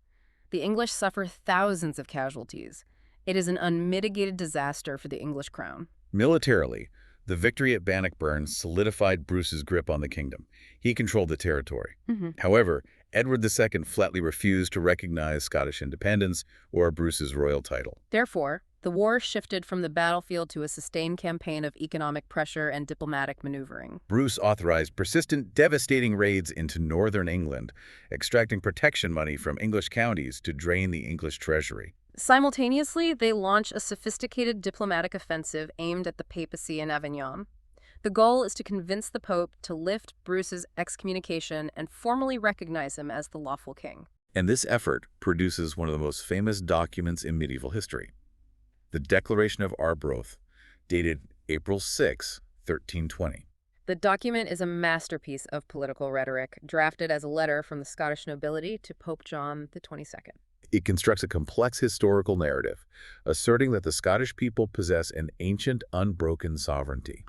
S1: The English suffer thousands of casualties. It is an unmitigated disaster for the English crown.
S2: Militarily, the victory at Bannockburn solidified Bruce's grip on the kingdom. He controlled the territory. However, Edward II flatly refused to recognize Scottish independence or Bruce's royal title.
S1: Therefore, the war shifted from the battlefield to a sustained campaign of economic pressure and diplomatic maneuvering.
S2: Bruce authorized persistent, devastating raids into northern England, extracting protection money from English counties to drain the English treasury.
S1: Simultaneously, they launch a sophisticated diplomatic offensive aimed at the papacy in Avignon. The goal is to convince the Pope to lift Bruce's excommunication and formally recognize him as the lawful king.
S2: And this effort produces one of the most famous documents in medieval history, the Declaration of Arbroath, dated April 6, 1320.
S1: The document is a masterpiece of political rhetoric, drafted as a letter from the Scottish nobility to Pope John XXII.
S2: It constructs a complex historical narrative, asserting that the Scottish people possess an ancient, unbroken sovereignty.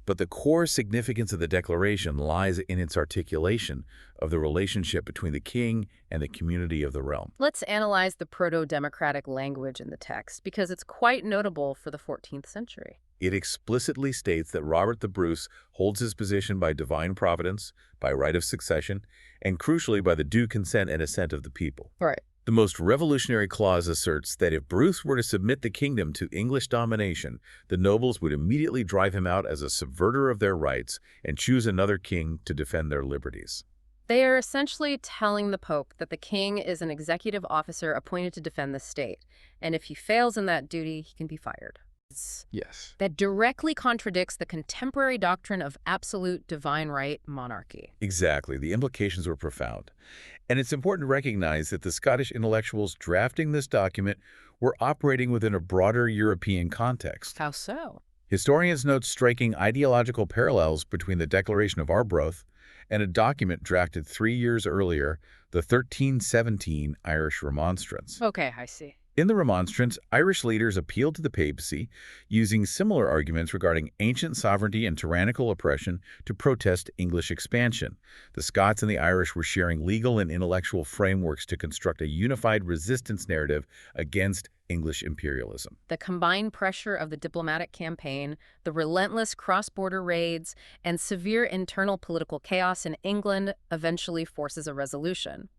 S2: But the core significance of the declaration lies in its articulation of the relationship between the king and the community of the realm.
S1: Let's analyze the proto-democratic language in the text, because it's quite notable for the 14th century.
S2: It explicitly states that Robert the Bruce holds his position by divine providence, by right of succession, and crucially by the due consent and assent of the people.
S1: Right.
S2: The most revolutionary clause asserts that if Bruce were to submit the kingdom to English domination, the nobles would immediately drive him out as a subverter of their rights and choose another king to defend their liberties.
S1: They are essentially telling the Pope that the king is an executive officer appointed to defend the state, and if he fails in that duty, he can be fired.
S2: Yes.
S1: That directly contradicts the contemporary doctrine of absolute divine right monarchy.
S2: Exactly. The implications were profound. And it's important to recognize that the Scottish intellectuals drafting this document were operating within a broader European context.
S1: How so?
S2: Historians note striking ideological parallels between the Declaration of Arbroath and a document drafted 3 years earlier, the 1317 Irish Remonstrance.
S1: Okay, I see.
S2: In the Remonstrance, Irish leaders appealed to the papacy, using similar arguments regarding ancient sovereignty and tyrannical oppression to protest English expansion. The Scots and the Irish were sharing legal and intellectual frameworks to construct a unified resistance narrative against English imperialism.
S1: The combined pressure of the diplomatic campaign, the relentless cross-border raids, and severe internal political chaos in England eventually forces a resolution.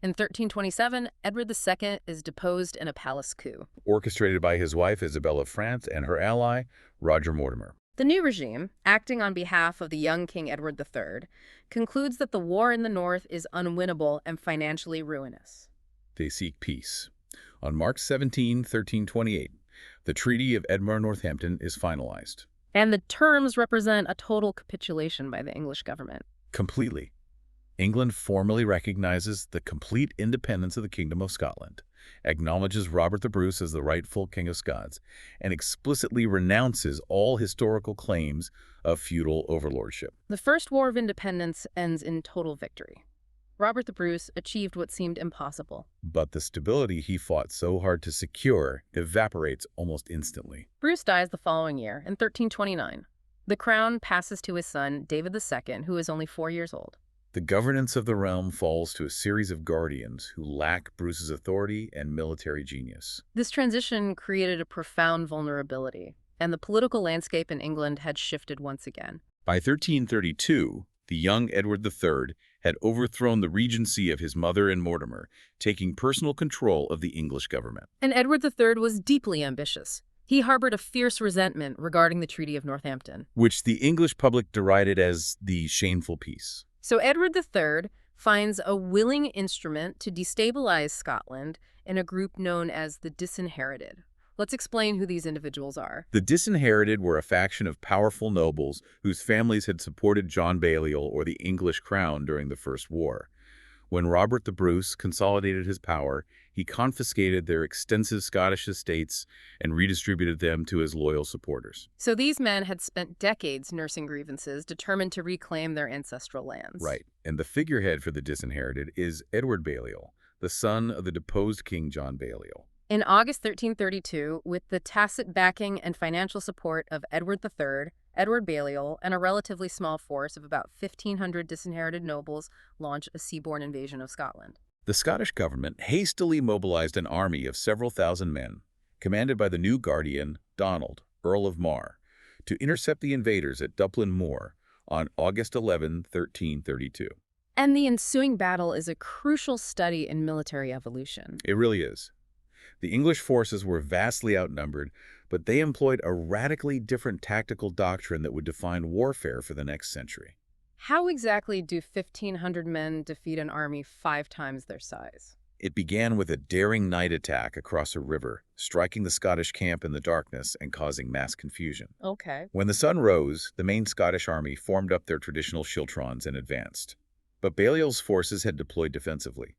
S1: In 1327, Edward II is deposed in a palace coup,
S2: Orchestrated by his wife Isabella of France and her ally, Roger Mortimer.
S1: The new regime, acting on behalf of the young King Edward III, concludes that the war in the north is unwinnable and financially ruinous.
S2: They seek peace. On March 17, 1328, the Treaty of Edinburgh-Northampton is finalized.
S1: And the terms represent a total capitulation by the English government.
S2: Completely. England formally recognizes the complete independence of the Kingdom of Scotland, acknowledges Robert the Bruce as the rightful King of Scots, and explicitly renounces all historical claims of feudal overlordship.
S1: The First War of Independence ends in total victory. Robert the Bruce achieved what seemed impossible.
S2: But the stability he fought so hard to secure evaporates almost instantly.
S1: Bruce dies the following year, in 1329. The crown passes to his son, David II, who is only 4 years old.
S2: The governance of the realm falls to a series of guardians who lack Bruce's authority and military genius.
S1: This transition created a profound vulnerability, and the political landscape in England had shifted once again.
S2: By 1332, the young Edward III had overthrown the regency of his mother and Mortimer, taking personal control of the English government.
S1: And Edward III was deeply ambitious. He harbored a fierce resentment regarding the Treaty of Northampton,
S2: which the English public derided as the shameful peace.
S1: So Edward III finds a willing instrument to destabilize Scotland in a group known as the Disinherited. Let's explain who these individuals are.
S2: The Disinherited were a faction of powerful nobles whose families had supported John Balliol or the English crown during the First War. When Robert the Bruce consolidated his power, he confiscated their extensive Scottish estates and redistributed them to his loyal supporters.
S1: So these men had spent decades nursing grievances, determined to reclaim their ancestral lands.
S2: Right. And the figurehead for the Disinherited is Edward Balliol, the son of the deposed King John Balliol.
S1: In August 1332, with the tacit backing and financial support of Edward III, Edward Balliol, and a relatively small force of about 1,500 disinherited nobles, launched a seaborne invasion of Scotland.
S2: The Scottish government hastily mobilized an army of several thousand men, commanded by the new guardian, Donald, Earl of Mar, to intercept the invaders at Duplin Moor on August 11, 1332.
S1: And the ensuing battle is a crucial study in military evolution.
S2: It really is. The English forces were vastly outnumbered, but they employed a radically different tactical doctrine that would define warfare for the next century.
S1: How exactly do 1,500 men defeat an army 5 times their size?
S2: It began with a daring night attack across a river, striking the Scottish camp in the darkness and causing mass confusion.
S1: Okay.
S2: When the sun rose, the main Scottish army formed up their traditional schiltrons and advanced. But Balliol's forces had deployed defensively.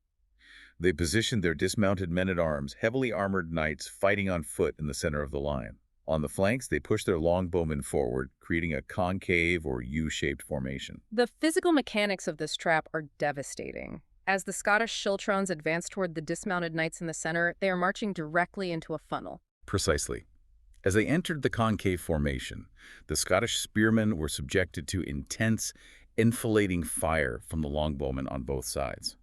S2: They positioned their dismounted men-at-arms, heavily armored knights fighting on foot in the center of the line. On the flanks, they pushed their longbowmen forward, creating a concave or U-shaped formation.
S1: The physical mechanics of this trap are devastating. As the Scottish schiltrons advance toward the dismounted knights in the center, they are marching directly into a funnel.
S2: Precisely. As they entered the concave formation, the Scottish spearmen were subjected to intense, enfilading fire from the longbowmen on both sides.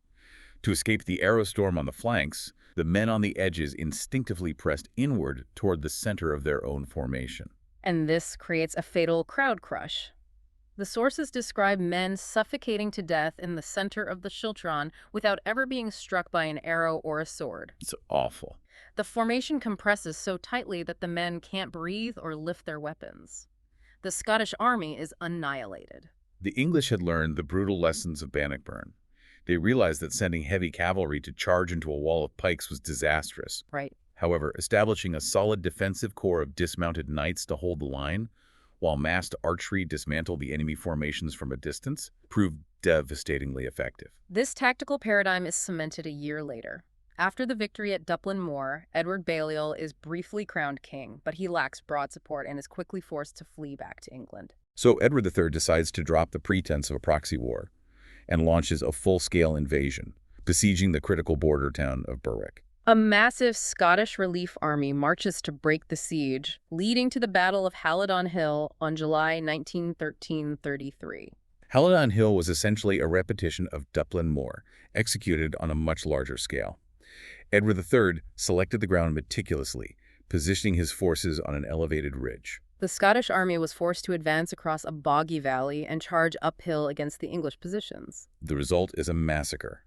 S2: To escape the arrow storm on the flanks, the men on the edges instinctively pressed inward toward the center of their own formation.
S1: And this creates a fatal crowd crush. The sources describe men suffocating to death in the center of the schiltron without ever being struck by an arrow or a sword.
S2: It's awful.
S1: The formation compresses so tightly that the men can't breathe or lift their weapons. The Scottish army is annihilated.
S2: The English had learned the brutal lessons of Bannockburn. They realized that sending heavy cavalry to charge into a wall of pikes was disastrous.
S1: Right.
S2: However, establishing a solid defensive corps of dismounted knights to hold the line, while massed archery dismantled the enemy formations from a distance, proved devastatingly effective.
S1: This tactical paradigm is cemented a year later. After the victory at Duplin Moor, Edward Balliol is briefly crowned king, but he lacks broad support and is quickly forced to flee back to England.
S2: So Edward III decides to drop the pretense of a proxy war and launches a full-scale invasion, besieging the critical border town of Berwick.
S1: A massive Scottish relief army marches to break the siege, leading to the Battle of Halidon Hill on July 1933.
S2: Halidon Hill was essentially a repetition of Duplin Moor, executed on a much larger scale. Edward III selected the ground meticulously, positioning his forces on an elevated ridge.
S1: The Scottish army was forced to advance across a boggy valley and charge uphill against the English positions.
S2: The result is a massacre.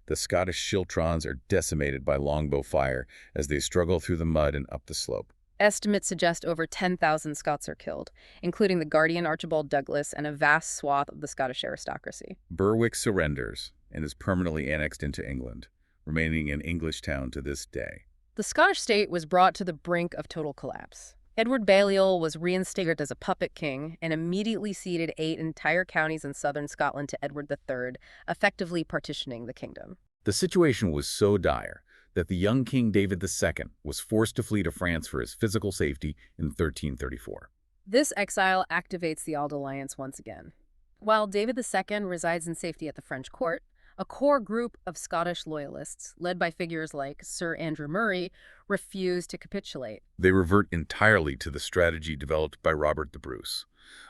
S2: The Scottish schiltrons are decimated by longbow fire as they struggle through the mud and up the slope.
S1: Estimates suggest over 10,000 Scots are killed, including the Guardian Archibald Douglas and a vast swath of the Scottish aristocracy.
S2: Berwick surrenders and is permanently annexed into England, remaining an English town to this day.
S1: The Scottish state was brought to the brink of total collapse. Edward Balliol was reinstated as a puppet king and immediately ceded 8 entire counties in southern Scotland to Edward III, effectively partitioning the kingdom.
S2: The situation was so dire that the young King David II was forced to flee to France for his physical safety in 1334.
S1: This exile activates the Auld Alliance once again. While David II resides in safety at the French court, a core group of Scottish loyalists, led by figures like Sir Andrew Murray, refuse to capitulate.
S2: They revert entirely to the strategy developed by Robert the Bruce,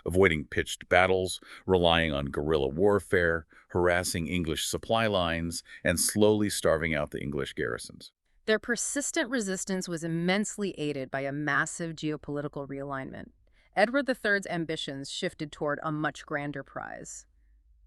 S2: avoiding pitched battles, relying on guerrilla warfare, harassing English supply lines, and slowly starving out the English garrisons.
S1: Their persistent resistance was immensely aided by a massive geopolitical realignment. Edward III's ambitions shifted toward a much grander prize,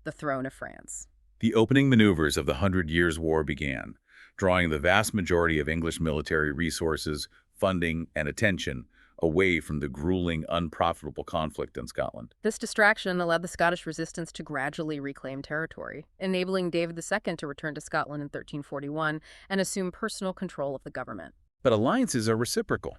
S1: the throne of France.
S2: The opening maneuvers of the Hundred Years' War began, drawing the vast majority of English military resources, funding, and attention away from the grueling, unprofitable conflict in Scotland.
S1: This distraction allowed the Scottish resistance to gradually reclaim territory, enabling David II to return to Scotland in 1341 and assume personal control of the government.
S2: But alliances are reciprocal.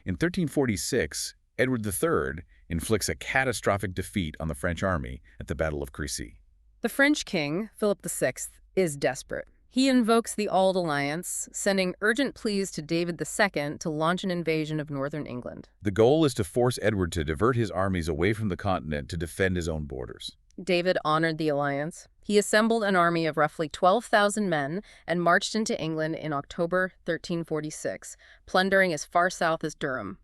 S2: In 1346, Edward III inflicts a catastrophic defeat on the French army at the Battle of Crécy.
S1: The French king, Philip VI, is desperate. He invokes the Auld Alliance, sending urgent pleas to David II to launch an invasion of northern England.
S2: The goal is to force Edward to divert his armies away from the continent to defend his own borders.
S1: David honored the alliance. He assembled an army of roughly 12,000 men and marched into England in October 1346, plundering as far south as Durham.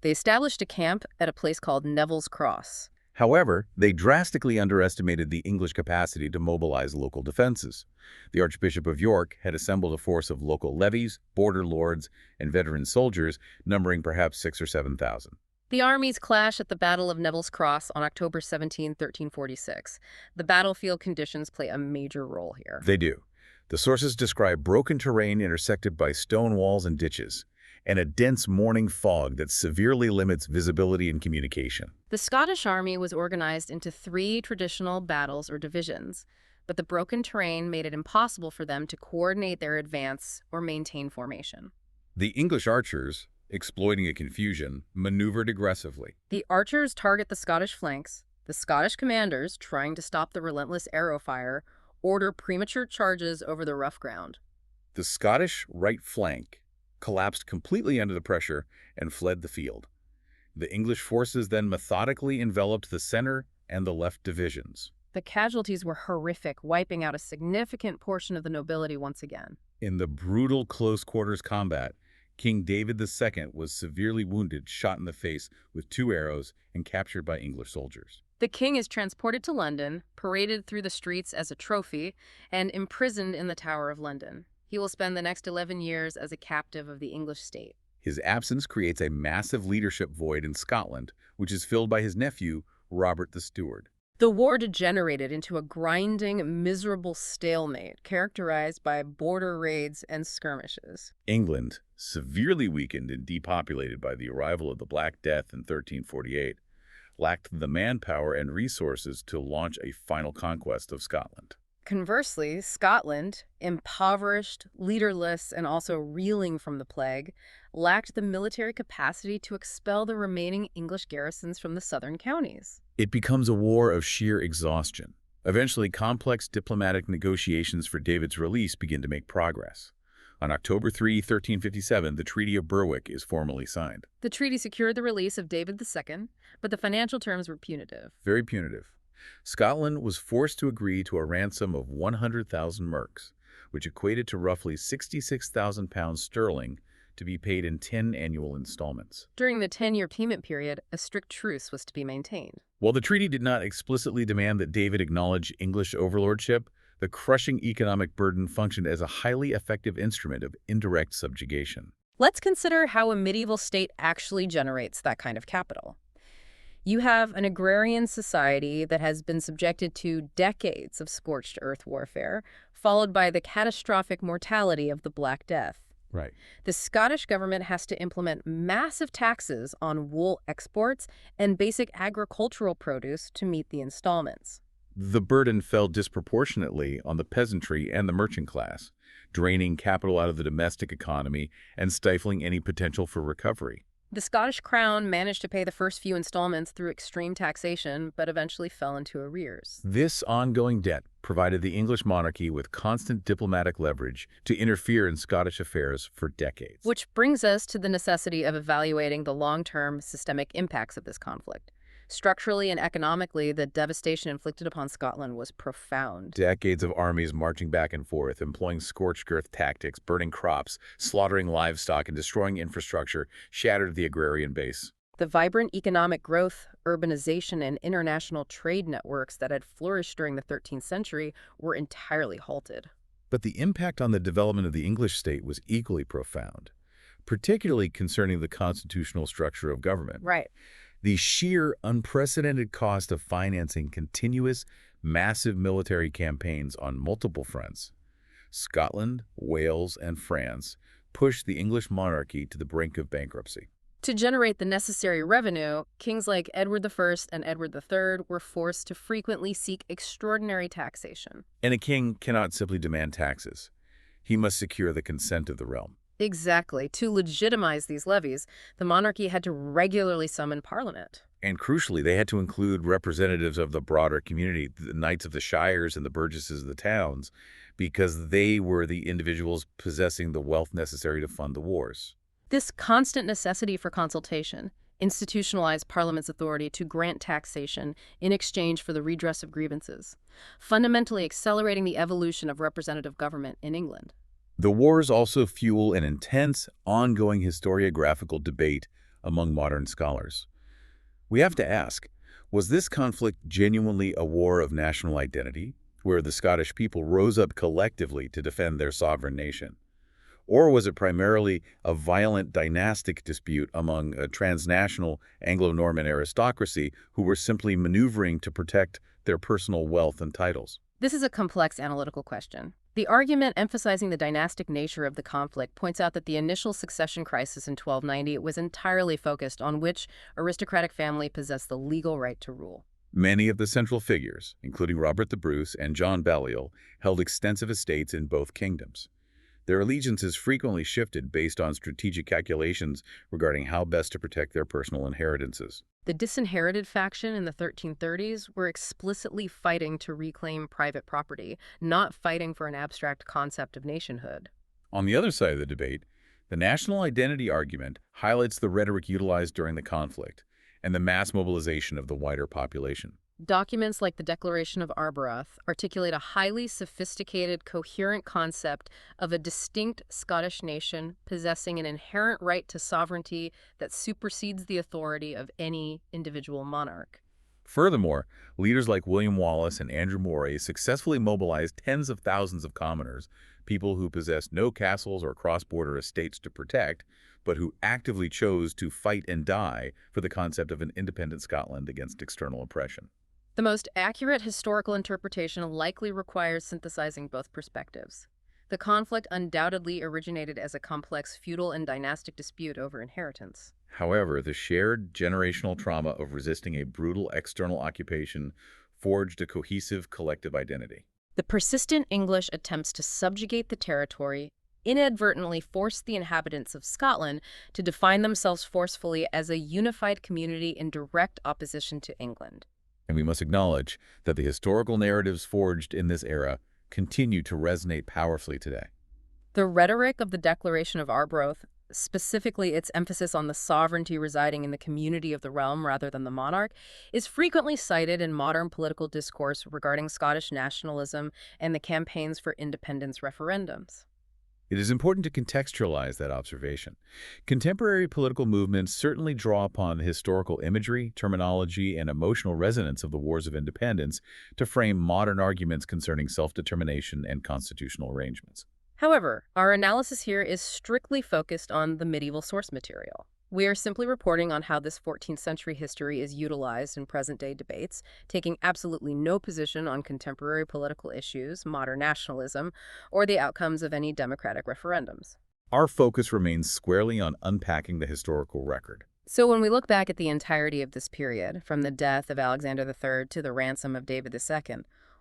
S1: They established a camp at a place called Neville's Cross.
S2: However, they drastically underestimated the English capacity to mobilize local defenses. The Archbishop of York had assembled a force of local levies, border lords, and veteran soldiers, numbering perhaps 6,000 or 7,000.
S1: The armies clash at the Battle of Neville's Cross on October 17, 1346. The battlefield conditions play a major role here.
S2: They do. The sources describe broken terrain intersected by stone walls and ditches, and a dense morning fog that severely limits visibility and communication.
S1: The Scottish army was organized into 3 traditional battles or divisions. but the broken terrain made it impossible for them to coordinate their advance or maintain formation.
S2: The English archers, exploiting a confusion, maneuvered aggressively.
S1: The archers target the Scottish flanks. The Scottish commanders, trying to stop the relentless arrow fire, order premature charges over the rough ground.
S2: The Scottish right flank collapsed completely under the pressure and fled the field. The English forces then methodically enveloped the center and the left divisions.
S1: The casualties were horrific, wiping out a significant portion of the nobility once again.
S2: In the brutal close-quarters combat, King David II was severely wounded, shot in the face with 2 arrows, and captured by English soldiers.
S1: The king is transported to London, paraded through the streets as a trophy, and imprisoned in the Tower of London. He will spend the next 11 years as a captive of the English state.
S2: His absence creates a massive leadership void in Scotland, which is filled by his nephew, Robert the Steward.
S1: The war degenerated into a grinding, miserable stalemate characterized by border raids and skirmishes.
S2: England, severely weakened and depopulated by the arrival of the Black Death in 1348, lacked the manpower and resources to launch a final conquest of Scotland.
S1: Conversely, Scotland, impoverished, leaderless, and also reeling from the plague, lacked the military capacity to expel the remaining English garrisons from the southern counties.
S2: It becomes a war of sheer exhaustion. Eventually, complex diplomatic negotiations for David's release begin to make progress. On October 3, 1357, the Treaty of Berwick is formally signed.
S1: The treaty secured the release of David II, but the financial terms were punitive.
S2: Very punitive. Scotland was forced to agree to a ransom of 100,000 merks, which equated to roughly £66,000 sterling, to be paid in 10 annual installments.
S1: During the 10-year payment period, a strict truce was to be maintained.
S2: While the treaty did not explicitly demand that David acknowledge English overlordship, the crushing economic burden functioned as a highly effective instrument of indirect subjugation.
S1: Let's consider how a medieval state actually generates that kind of capital. You have an agrarian society that has been subjected to decades of scorched earth warfare, followed by the catastrophic mortality of the Black Death.
S2: Right.
S1: The Scottish government has to implement massive taxes on wool exports and basic agricultural produce to meet the installments.
S2: The burden fell disproportionately on the peasantry and the merchant class, draining capital out of the domestic economy and stifling any potential for recovery.
S1: The Scottish crown managed to pay the first few installments through extreme taxation, but eventually fell into arrears.
S2: This ongoing debt provided the English monarchy with constant diplomatic leverage to interfere in Scottish affairs for decades.
S1: Which brings us to the necessity of evaluating the long-term systemic impacts of this conflict. Structurally and economically, the devastation inflicted upon Scotland was profound.
S2: Decades of armies marching back and forth, employing scorched earth tactics, burning crops, slaughtering livestock, and destroying infrastructure shattered the agrarian base.
S1: The vibrant economic growth, urbanization, and international trade networks that had flourished during the 13th century were entirely halted.
S2: But the impact on the development of the English state was equally profound, particularly concerning the constitutional structure of government.
S1: Right.
S2: The sheer, unprecedented cost of financing continuous, massive military campaigns on multiple fronts, Scotland, Wales, and France, pushed the English monarchy to the brink of bankruptcy.
S1: To generate the necessary revenue, kings like Edward I and Edward III were forced to frequently seek extraordinary taxation.
S2: And a king cannot simply demand taxes. He must secure the consent of the realm.
S1: Exactly. To legitimize these levies, the monarchy had to regularly summon Parliament.
S2: And crucially, they had to include representatives of the broader community, the knights of the shires and the burgesses of the towns, because they were the individuals possessing the wealth necessary to fund the wars.
S1: This constant necessity for consultation institutionalized Parliament's authority to grant taxation in exchange for the redress of grievances, fundamentally accelerating the evolution of representative government in England.
S2: The wars also fuel an intense, ongoing historiographical debate among modern scholars. We have to ask, was this conflict genuinely a war of national identity, where the Scottish people rose up collectively to defend their sovereign nation? Or was it primarily a violent dynastic dispute among a transnational Anglo-Norman aristocracy who were simply maneuvering to protect their personal wealth and titles?
S1: This is a complex analytical question. The argument emphasizing the dynastic nature of the conflict points out that the initial succession crisis in 1290 was entirely focused on which aristocratic family possessed the legal right to rule.
S2: Many of the central figures, including Robert the Bruce and John Balliol, held extensive estates in both kingdoms. Their allegiances frequently shifted based on strategic calculations regarding how best to protect their personal inheritances.
S1: The disinherited faction in the 1330s were explicitly fighting to reclaim private property, not fighting for an abstract concept of nationhood.
S2: On the other side of the debate, the national identity argument highlights the rhetoric utilized during the conflict and the mass mobilization of the wider population.
S1: Documents like the Declaration of Arbroath articulate a highly sophisticated, coherent concept of a distinct Scottish nation possessing an inherent right to sovereignty that supersedes the authority of any individual monarch.
S2: Furthermore, leaders like William Wallace and Andrew Moray successfully mobilized tens of thousands of commoners, people who possessed no castles or cross-border estates to protect, but who actively chose to fight and die for the concept of an independent Scotland against external oppression.
S1: The most accurate historical interpretation likely requires synthesizing both perspectives. The conflict undoubtedly originated as a complex feudal and dynastic dispute over inheritance.
S2: However, the shared generational trauma of resisting a brutal external occupation forged a cohesive collective identity.
S1: The persistent English attempts to subjugate the territory inadvertently forced the inhabitants of Scotland to define themselves forcefully as a unified community in direct opposition to England.
S2: And we must acknowledge that the historical narratives forged in this era continue to resonate powerfully today.
S1: The rhetoric of the Declaration of Arbroath, specifically its emphasis on the sovereignty residing in the community of the realm rather than the monarch, is frequently cited in modern political discourse regarding Scottish nationalism and the campaigns for independence referendums.
S2: It is important to contextualize that observation. Contemporary political movements certainly draw upon the historical imagery, terminology, and emotional resonance of the Wars of Independence to frame modern arguments concerning self-determination and constitutional arrangements.
S1: However, our analysis here is strictly focused on the medieval source material. We are simply reporting on how this 14th century history is utilized in present-day debates, taking absolutely no position on contemporary political issues, modern nationalism, or the outcomes of any democratic referendums.
S2: Our focus remains squarely on unpacking the historical record.
S1: So when we look back at the entirety of this period, from the death of Alexander III to the ransom of David II,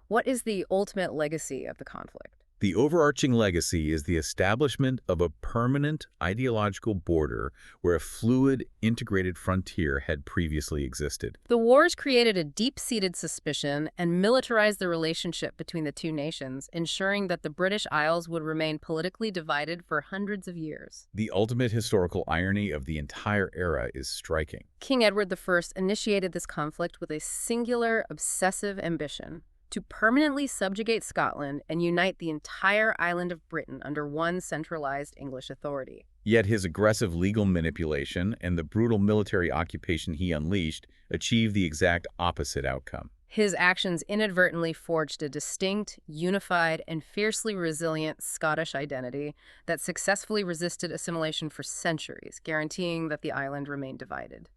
S1: what is the ultimate legacy of the conflict?
S2: The overarching legacy is the establishment of a permanent ideological border where a fluid, integrated frontier had previously existed.
S1: The wars created a deep-seated suspicion and militarized the relationship between the two nations, ensuring that the British Isles would remain politically divided for hundreds of years.
S2: The ultimate historical irony of the entire era is striking.
S1: King Edward I initiated this conflict with a singular, obsessive ambition: to permanently subjugate Scotland and unite the entire island of Britain under one centralized English authority.
S2: Yet his aggressive legal manipulation and the brutal military occupation he unleashed achieved the exact opposite outcome.
S1: His actions inadvertently forged a distinct, unified, and fiercely resilient Scottish identity that successfully resisted assimilation for centuries, guaranteeing that the island remained divided.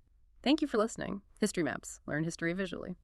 S1: Thank you for listening. History Maps. Learn history visually.